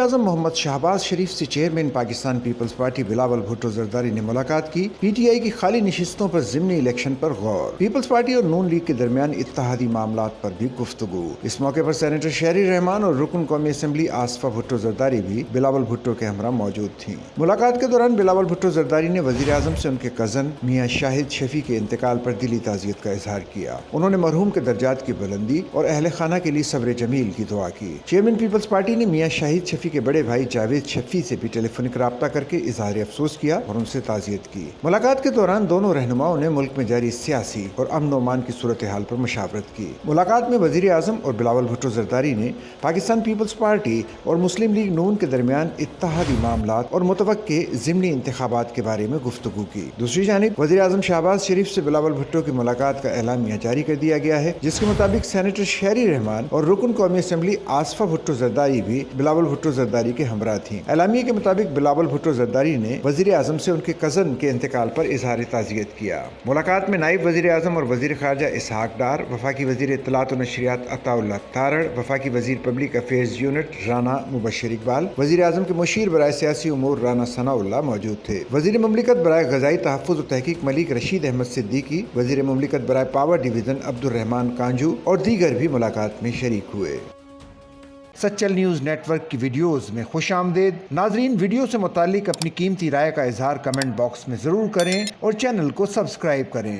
اعظم محمد شہباز شریف سے chairman Pakistan Peoples Party Bilawal Bhutto Zardari نے ملاقات کی۔ پی ٹی آئی کی خالی نشستوں پر ضمنی الیکشن پر غور۔ پیپلز پارٹی اور نون لیگ کے درمیان اتحادی معاملات پر بھی گفتگو۔ اس موقع پر سینیٹر شہری رحمان اور رکن قومی اسمبلی آصفہ بھٹو زرداری بھی بلاول بھٹو کے ہمراہ موجود تھیں۔ ملاقات کے دوران بلاول بھٹو زرداری نے وزیر اعظم سے ان کے کزن میاں شاہد شفیع کے انتقال پر دلی تعزیت کا اظہار کیا۔ انہوں نے مرحوم کے درجات کی بلندی اور اہل خانہ کے لیے صبر جمیل کی دعا کی۔ چیئرمین پیپلز پارٹی نے میاں شاہد شفیع کے بڑے بھائی جاوید شفیع سے بھی ٹیلی فونک رابطہ کر کے اظہار افسوس کیا اور ان سے تعزیت کی۔ ملاقات کے دوران دونوں رہنماؤں نے ملک میں جاری سیاسی اور امن و امان کی صورتحال پر مشاورت کی۔ ملاقات میں وزیر اعظم اور بلاول بھٹو زرداری نے پاکستان پیپلز پارٹی اور مسلم لیگ نون کے درمیان اتحادی معاملات اور متوقع ضمنی انتخابات کے بارے میں گفتگو کی۔ دوسری جانب وزیر اعظم شہباز شریف سے بلاول بھٹو کی ملاقات کا اعلامیہ جاری کر دیا گیا ہے، جس کے مطابق سینیٹر شہری رحمان اور رکن قومی اسمبلی آصفہ بھٹو زرداری بھی بلاول بھٹو زرداری کے ہمراہ تھیں۔ اعلامیے کے مطابق بلاول بھٹو زرداری نے وزیر اعظم سے ان کے کزن کے انتقال پر اظہار تعزیت کیا۔ ملاقات میں نائب وزیر اعظم اور وزیر خارجہ اسحاق ڈار، وفاقی وزیر اطلاعات و نشریات عطا اللہ تارڑ، وفاقی وزیر پبلک افیئرز یونٹ رانا مبشر اقبال، وزیر اعظم کے مشیر برائے سیاسی امور رانا ثناء اللہ موجود تھے۔ وزیر مملکت برائے غذائی تحفظ و تحقیق ملک رشید احمد صدیقی، وزیر مملکت برائے پاور ڈویژن عبد الرحمان کانجو اور دیگر بھی ملاقات میں شریک ہوئے۔ سچل نیوز نیٹ ورک کی ویڈیوز میں خوش آمدید۔ ناظرین، ویڈیو سے متعلق اپنی قیمتی رائے کا اظہار کمنٹ باکس میں ضرور کریں اور چینل کو سبسکرائب کریں۔